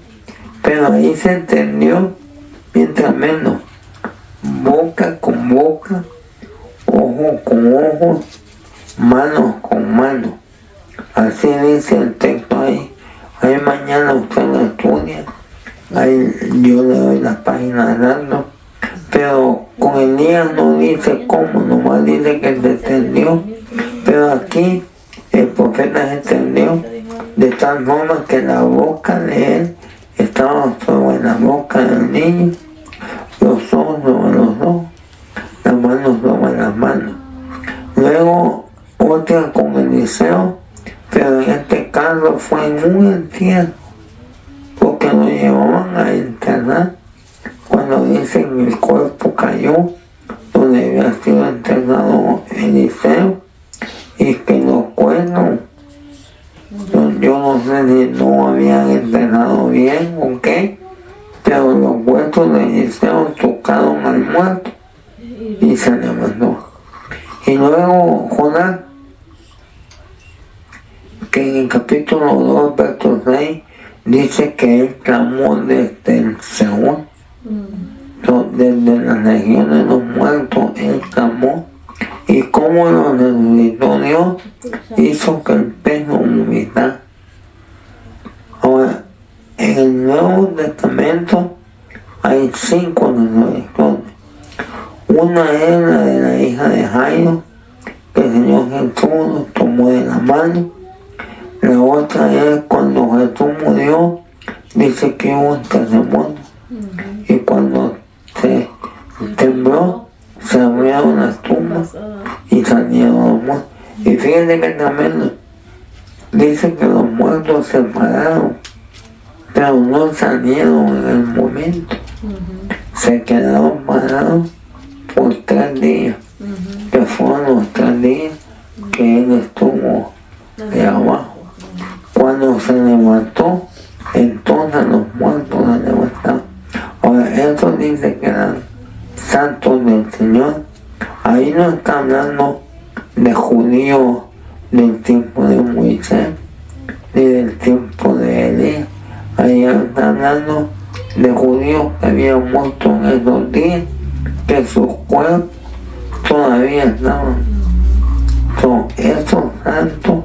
pero ahí se entendió bien tremendo, boca con boca, ojo con ojo, mano con mano. Así dice el texto ahí. Ahí mañana usted lo estudia, ahí yo le doy la página dando, pero con Elías no dice cómo, nomás dice que se entendió, pero aquí el profeta se entendió de tal forma que la boca de él estaba sobre la boca del niño, los ojos sobre los ojos, las manos sobre las manos. Luego otra con Eliseo, pero en este caso fue en un entierro, porque lo llevaban a enterrar cuando dicen el cuerpo cayó donde había sido enterrado Eliseo, y que los cuernos, yo no sé si no habían enterrado bien o qué, pero los huesos de Eliseo tocaron al muerto y se levantó. Y luego Jonás, que en el capítulo 2, verso 6, dice que él clamó desde el Seol, desde las regiones de los muertos, él clamó, y como lo resucitó Dios, hizo que el pez lo vomitara. Ahora, en el Nuevo Testamento hay 5 resurrecciones. Una es la de la hija de Jairo, que el Señor Jesús lo tomó de la mano. La otra es cuando Jesús murió, dice que hubo un terremoto, y cuando se tembló, se abrieron las tumbas y salieron los muertos. Y fíjense que también dice que los muertos se pararon, pero no salieron en el momento, se quedaron parados por 3 días, que fueron los 3 días que él estuvo de abajo. Cuando se levantó, entonces los muertos se levantaron. Ahora, eso dice que eran santos del Señor. Ahí no está hablando de judíos del tiempo de Moisés, ni del tiempo de Elías. Ahí está hablando de judíos que habían muerto en esos días, que sus cuerpos todavía estaban. Son esos santos,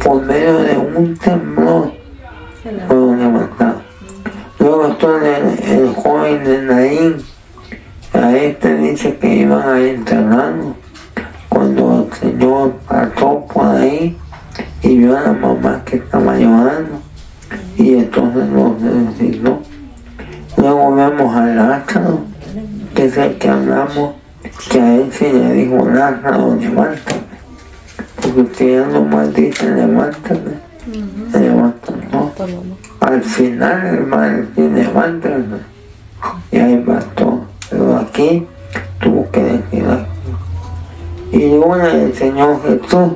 por medio de un temblor, fueron levantados. Luego está el joven de Naín. A este dice que iban a enterrarlo cuando el Señor pasó por ahí y vio a la mamá que estaba llorando, y entonces lo resucitó. Luego vemos a Lázaro, que es el que hablamos, que a él se le dijo: Lázaro, levántate. Porque usted ya no maldice, levántate, levántate, ¿no? Al final el va a decir: levántate, y ahí va todo. Pero aquí tuvo que decir aquí. Y luego el Señor Jesús,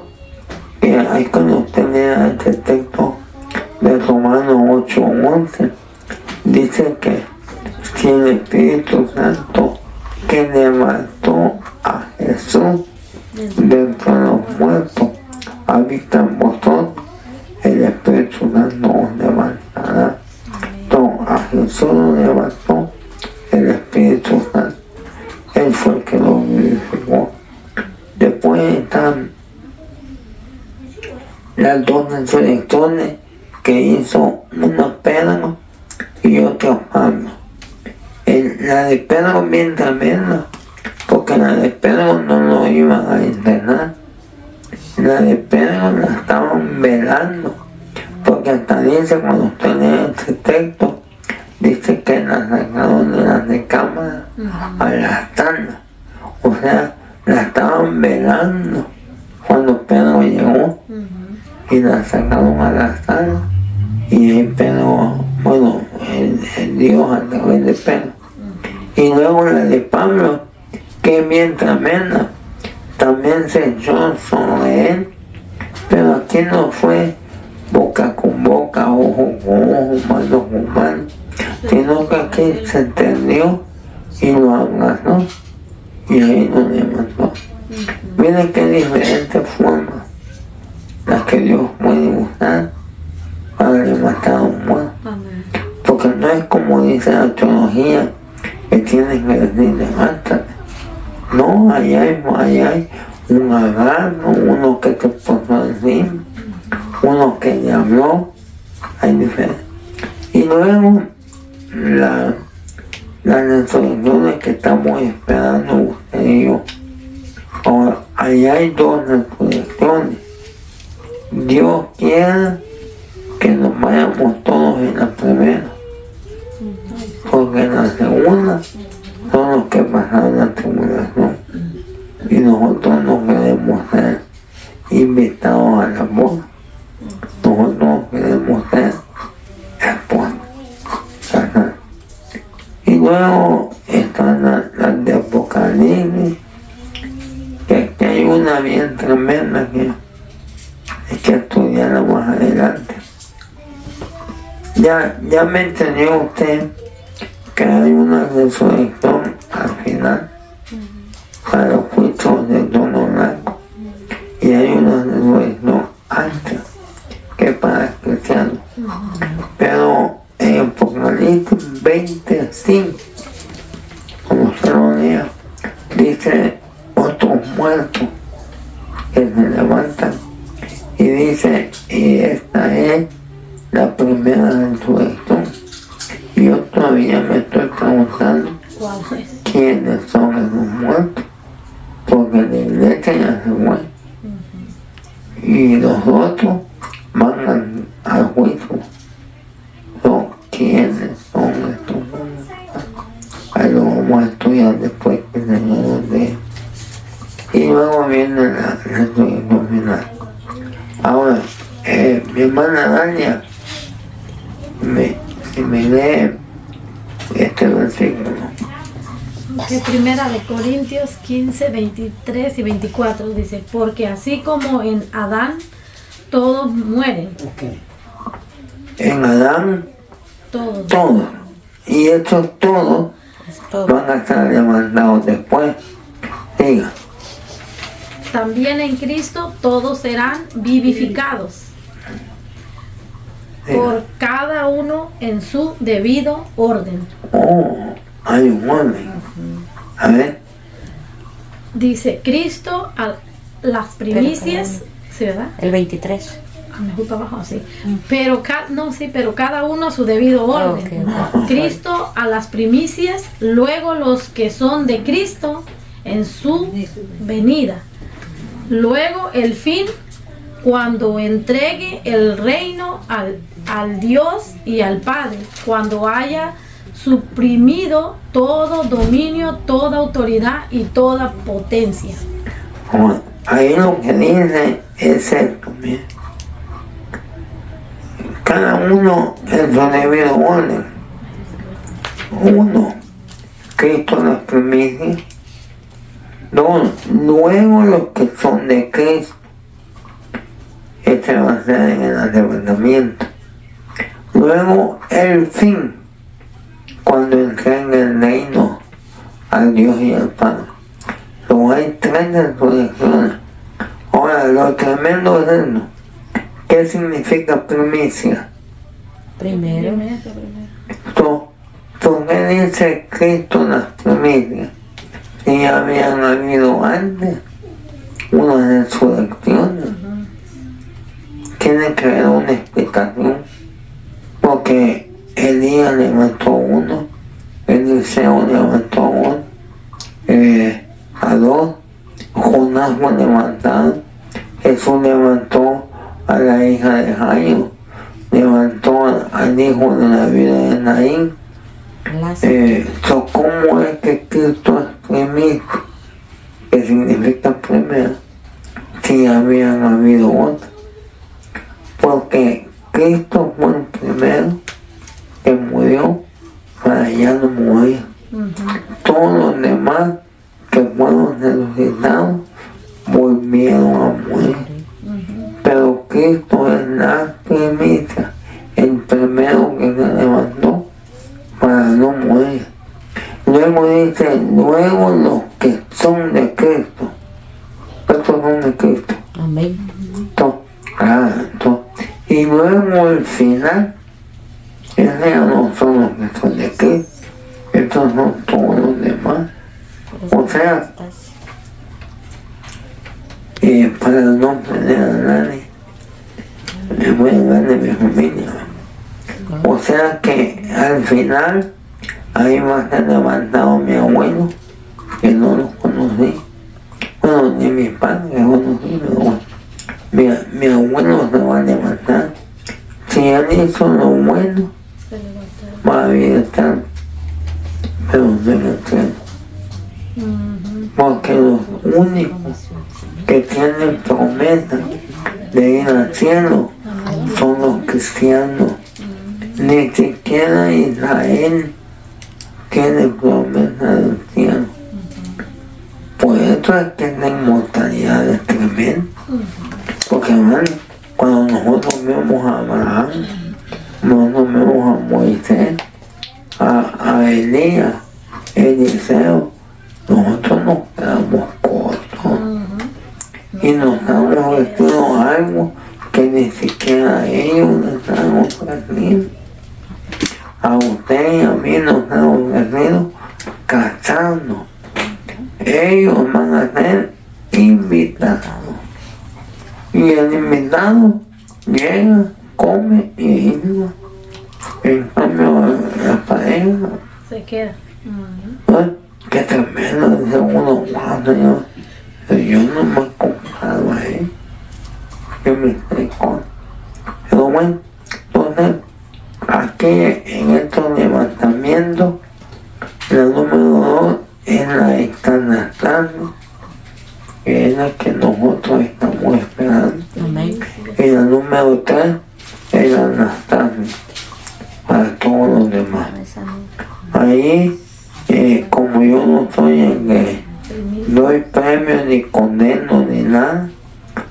que hay que obtener este texto de Romanos 8:11, dice que si el Espíritu Santo que levantó a Jesús dentro de los muertos habita en vosotros, el Espíritu Santo os levantará a Jesús Jesús lo levantó, el Espíritu Santo, Él fue el que lo vivificó. Después están las dos resurrecciones que hizo uno Pedro y otro Pablo. La de Pedro bien tremenda, porque la de Pedro no lo iban a entrenar. La de Pedro la estaban velando, porque hasta dice, cuando usted lee este texto, dice que la sacaron de la recámara a la sala. O sea, la estaban velando cuando Pedro llegó y la sacaron a la sala. Y ahí Pedro, bueno, el Dios a través de Pedro. Y luego la de Pablo, que es bien tremenda, también se echó sobre él, pero aquí no fue boca con boca, ojo con ojo, mano con mano, sino que aquí se entendió y lo abrazó y ahí lo levantó. Miren qué diferentes formas las que Dios puede usar para levantar a un muerto. Porque no es como dice la teología, que tienes que decir levántate. No, ahí hay un agarro, uno que te puso encima, uno que le habló, hay diferencia. Y luego las resurrecciones que estamos esperando usted y yo. Ahora, ahí hay dos resurrecciones. Dios quiere que nos vayamos todos en la primera, porque en la segunda son los que pasaron la tribulación y nosotros no queremos ser invitados a la boda, nosotros queremos ser esposos. Y luego están las de Apocalipsis, que hay una bien tremenda que hay que estudiarla más adelante. Ya me entendió usted que hay una resurrección al final para los juicios de trono blanco y hay una resurrección antes que para el cristiano. Pero en Apocalipsis 25, como se lo lea, dice otros muertos que se levantan y dice, y esta es la primera resurrección. Y yo todavía me estoy preguntando quiénes son esos muertos, porque la iglesia ya se fue y los otros van al juicio. ¿Quiénes son estos muertos? Ahí lo vamos a estudiar después que el Señor nos dé. Y luego viene la resurrección final. Ahora, mi hermana Dalia, si me lee este versículo. Que Primera de Corintios 15, 23 y 24 dice, porque así como en Adán todos mueren. En Adán todos. Y estos todos van a estar levantados después. Diga. También en Cristo todos serán vivificados. Por cada uno en su debido orden. Oh, hay un orden. A ver. Dice, Cristo a las primicias, ¿sí, verdad? El 23. Me gusta abajo así. Pero cada uno a su debido orden. Cristo a las primicias, luego los que son de Cristo en su venida. Luego el fin, cuando entregue el reino al Dios y al Padre, cuando haya suprimido todo dominio, toda autoridad y toda potencia. Ahí lo que dice es esto, mira. Cada uno en su debido orden. Uno, Cristo las primicias. Dos, luego los que son de Cristo. Este va a ser en el arrebatamiento. Luego el fin, cuando entregue el reino al Dios y al Padre. Luego hay tres resurrecciones. Ahora, lo tremendo es esto. ¿Qué significa primicia? Primero. ¿Por qué dice Cristo las primicias? Si ya habían habido antes una resurrección. Tiene que haber una explicación. Porque Elías levantó uno, Eliseo levantó uno, a dos, Jonás fue levantado, Jesús levantó a la hija de Jairo, levantó al hijo de la vida de Naín. ¿Cómo es que Cristo es primero? ¿Qué significa primero? Si habían habido otros. Porque Cristo fue el primero que murió para ya no morir. Todos los demás que fueron resucitados volvieron a morir. Pero Cristo es la primicia, el primero que se levantó para no morir. Luego dice, luego los que son de Cristo. ¿Cuántos son de Cristo? Amén. Y luego al final, esos ya no son los que son de Cristo, estos son todos los demás. O sea, para no perder a nadie, me voy a hablar de mi familia. O sea que al final, ahí va a ser levantado mi abuelo, que no lo conocí. Bueno, ni mi padre que conocí, pero bueno. Mi abuelo se va a levantar. Si él hizo lo bueno, va a vivir tanto, pero no lo tiene. Porque los únicos que tienen promesa de ir al cielo son los cristianos. Ni siquiera Israel tiene promesa del cielo. Por eso es que la inmortalidad es tremenda. Porque cuando nosotros vemos a Abraham, nosotros vemos a Moisés, a Elías, Eliseo, nosotros nos quedamos cortos. Y nos hemos vestido algo que ni siquiera ellos les han ofrecido. A usted y a mí nos han ofrecido casarnos. Ellos van a ser invitados. Y el invitado llega, come y irá. En cambio, la pareja se queda. Qué tremendo, dice uno, wow, Señor, yo no me he comprado ahí. Qué misericordia. Pero bueno, entonces, aquí en estos levantamientos, la número 2 es la extanastasia, que es la que nosotros estamos esperando. Amén. Y la número 3 es la anastasia, para todos los demás. Ahí, como yo no soy el que doy premios, ni condeno, ni nada,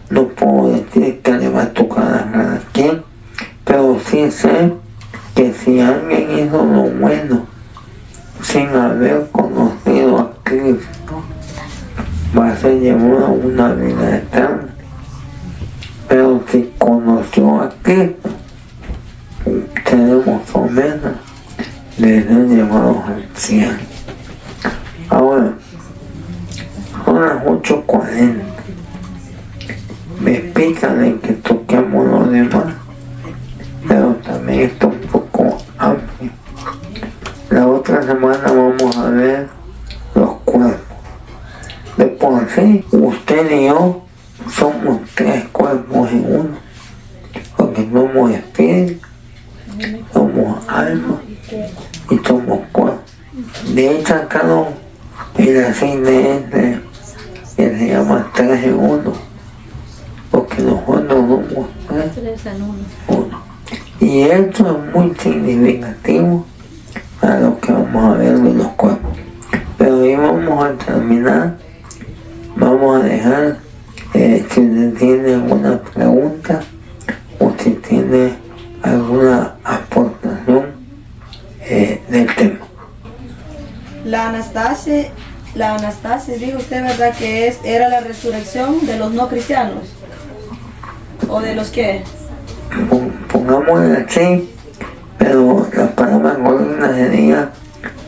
no puedo decir que le va a tocar a cada quien, pero sí sé que si alguien hizo lo bueno sin haber conocido a Cristo, va a ser llevado a una vida eterna. Pero si conoció a Cristo, tenemos promesa de ser llevados al cielo. Ahora, son las 8:40. Me pican en que toquemos los demás, pero también está un poco amplio. La otra semana vamos a ver los cuerpos. De por sí, usted y yo somos 3 cuerpos en uno, porque somos espíritu, somos alma y somos cuerpo. De hecho, sacaron el aceite que se llama 3 en 1, porque nosotros somos 3 en 1. Y esto es muy significativo para lo que vamos a ver de los cuerpos. Pero hoy vamos a terminar, vamos a dejar, si usted tiene alguna pregunta o si tiene alguna aportación del tema. La Anastasia, dijo usted, ¿verdad? Que era la resurrección de los no cristianos. ¿O de los qué? Pongámosle así, pero la palabra colina sería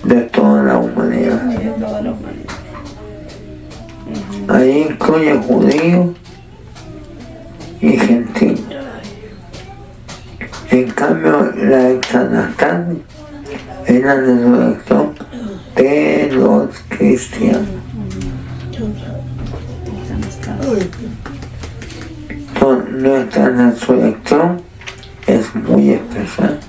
de toda la humanidad. De toda la humanidad. Ahí incluye judíos y gentiles. En cambio, la exanastania es la resurrección de los cristianos. Nuestra resurrección es muy especial.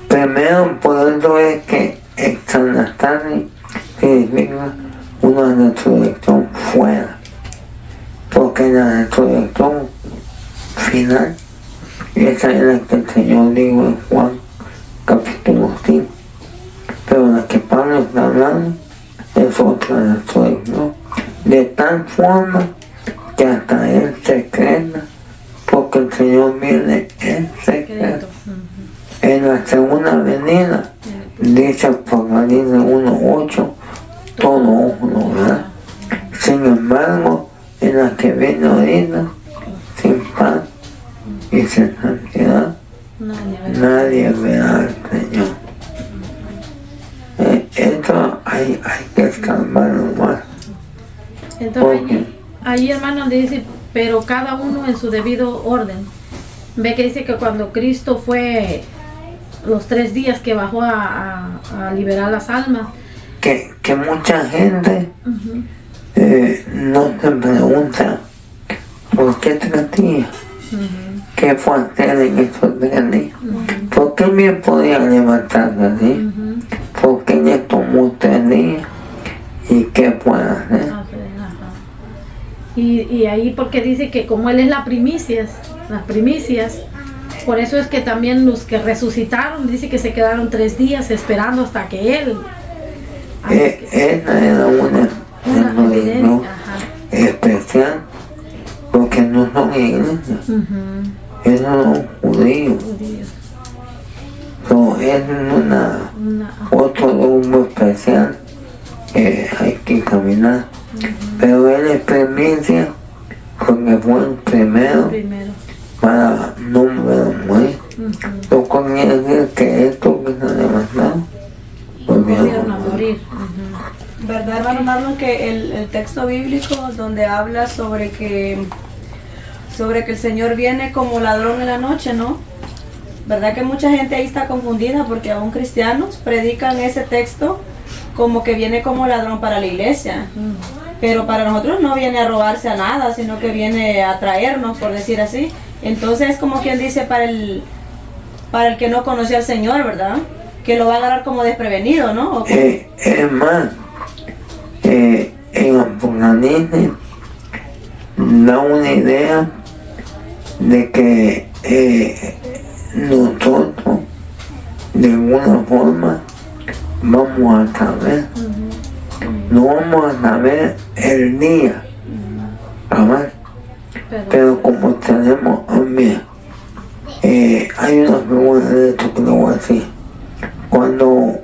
Primero, por eso es que exanastania significa una resurrección fuera, porque la resurrección final, esa es la que el Señor dijo en Juan capítulo 5, pero la que Pablo está hablando es otra resurrección, de tal forma que hasta Él secreta, porque el Señor viene en secreto. En la segunda venida, dice Apocalipsis 1:8, todo ojo lo verá. Sin embargo, en la que viene ahorita, sin paz y sin santidad, nadie verá al Señor. Esto hay que escarbarlo más. Entonces ahí hermano dice, pero cada uno en su debido orden. Ve que dice que cuando Cristo fue los 3 días que bajó a liberar las almas, que mucha gente no se pregunta ¿por qué 3 días? ¿Qué fue a hacer en esos 3 días? ¿Por qué bien podía levantarse así? ¿Por qué le tomó 3 días? ¿Y qué puede hacer? Y ahí porque dice que como Él es las primicias, por eso es que también los que resucitaron, dice que se quedaron 3 días esperando hasta que Él. Esa era una evidencia especial, porque no son iglesias, esos son judíos. Es otro grupo especial que hay que caminar. Pero Él es primicia porque fue el primero para no morir. Lo cual quiere decir que esto que se levantaron volvieron a morir. ¿Verdad, hermano Marlon, que el texto bíblico donde habla sobre que el Señor viene como ladrón en la noche, ¿no? ¿Verdad que mucha gente ahí está confundida porque aún cristianos predican ese texto como que viene como ladrón para la iglesia? Pero para nosotros no viene a robarse a nada, sino que viene a traernos, por decir así. Entonces es como quien dice para el que no conoce al Señor, ¿verdad? Que lo va a agarrar como desprevenido, ¿no? Es más, en Apocalipsis da una idea de que nosotros de alguna forma vamos a saber. No vamos a saber el día, jamás. Pero como tenemos, mira, hay una figura de esto que lo voy a decir. Cuando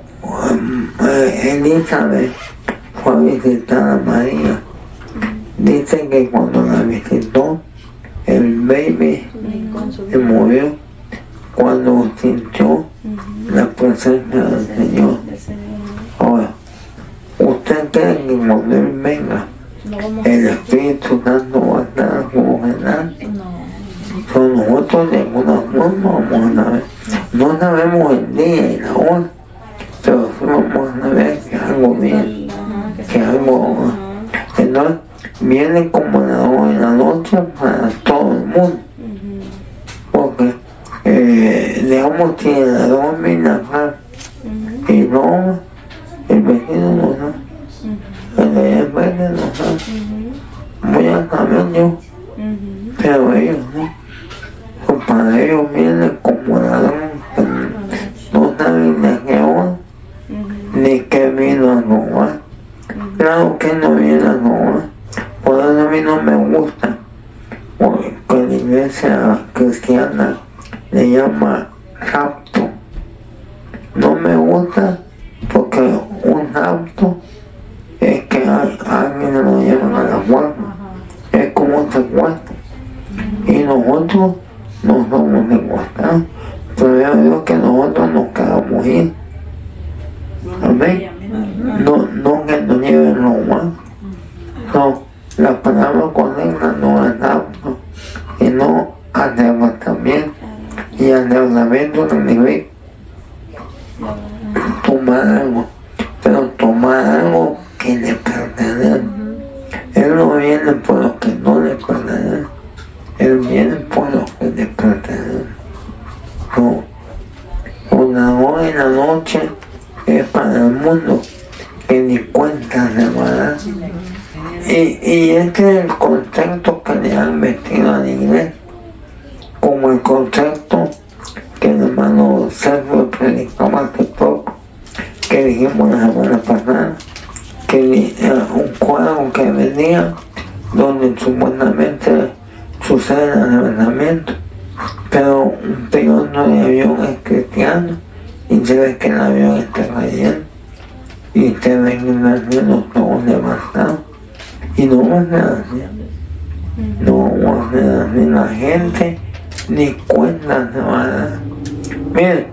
Elizabeth fue a visitar a María, dice que cuando la visitó, el baby se movió cuando sintió la presencia del Señor. Ahora, ¿usted cree que cuando Él venga, el Espíritu Santo va a estar como general? Son nosotros de alguna forma vamos a saber. No sabemos el día y la hora, pero sí vamos a saber que algo viene, que algo... Entonces, viene como ladrón en la noche para todo el mundo. Porque, digamos que el ladrón viene acá y no, el vecino no sabe, el de enfrente no sabe, voy a saber yo, pero ellos no. Pues para ellos viene como ladrón, no saben de qué hora, ni qué vino a robar. Claro que no viene a robar, por eso a mí no me gusta, porque la iglesia cristiana le llama rapto. No me gusta porque un rapto es que alguien lo lleva a la fuerza, es como un secuestro, y nosotros no somos secuestrados, pero yo digo que nosotros nos huir. Amén. No que nos lleven lo mal. No, la palabra correcta no es auto, sino arrebatamiento. Y arrebatamiento significa tomar algo, pero tomar algo que le pertenece. Él no viene por lo que no le pertenece, Él viene por lo que le pertenece. No, una hora en la noche es para el mundo que ni cuenta se va a dar. Y este es el concepto que le han metido a la iglesia, como el concepto que el hermano Sergio predicó hace poco, que dijimos la semana pasada, que un cuadro que venía donde supuestamente sucede el arrebatamiento, pero un piloto de avión es cristiano y se ve que el avión está cayendo y te ven los todos levantados y no va a ser así, no va a ser así, la gente ni cuenta se va a dar. Miren,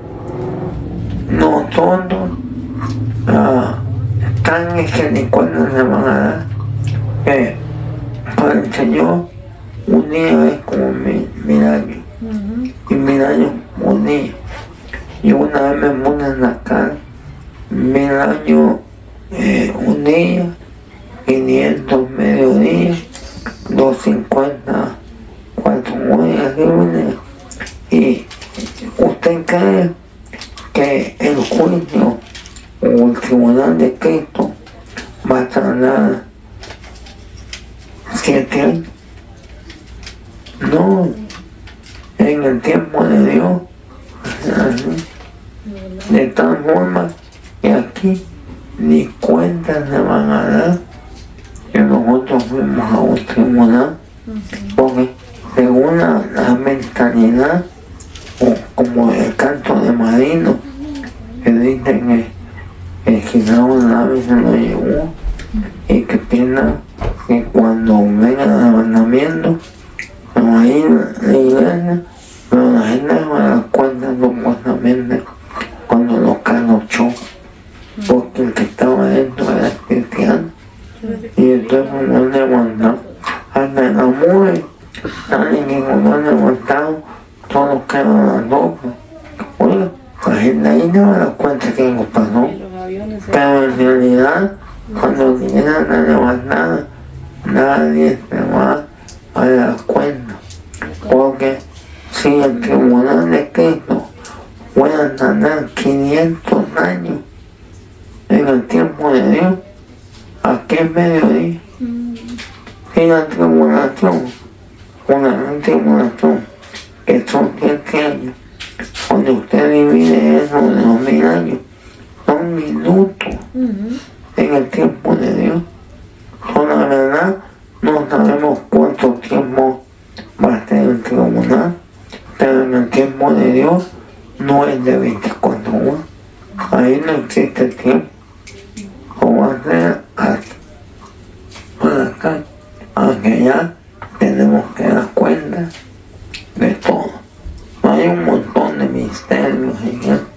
nosotros tan es que ni cuenta se van a dar, que para el Señor un día es como mil años, y 1000 años un día. Y una vez me puse en la cara, 1000 años un día, 500 mediodía, 250 4 días libres. Y usted cree que el juicio o el tribunal de Cristo va a tardar 7 años. No, en el tiempo de Dios, de tal forma que aquí ni cuentas se van a dar que nosotros fuimos a un tribunal, porque según la mentalidad, o como el canto de Marino, que dice que quizás la ave se lo llevó y que piensa que cuando venga el levantamiento se va a ir la iglesia, pero la gente se va a dar cuenta supuestamente cuando los carros chocan, porque el que estaba dentro era cristiano y entonces no levantó hasta el amor. Alguien que cuando han levantado, todos quedan a la ropa. Oiga, la gente ahí no se da cuenta que algo pasó. Pero en realidad, cuando llegan a levantar, nadie se va a dar cuenta. Porque si el tribunal de Cristo puede tardar 500 años en el tiempo de Dios, aquí es mediodía. Y la tribulación, una gran tribulación, que son 7 años, cuando usted divide eso de los 1000 años, son minutos en el tiempo de Dios. Con la verdad, no sabemos cuánto tiempo va a ser el tribunal, pero en el tiempo de Dios no es de 24 horas. Ahí no existe tiempo. O va a ser acá, aunque ya tenemos que dar cuenta de todo. Hay un montón de misterios en esto.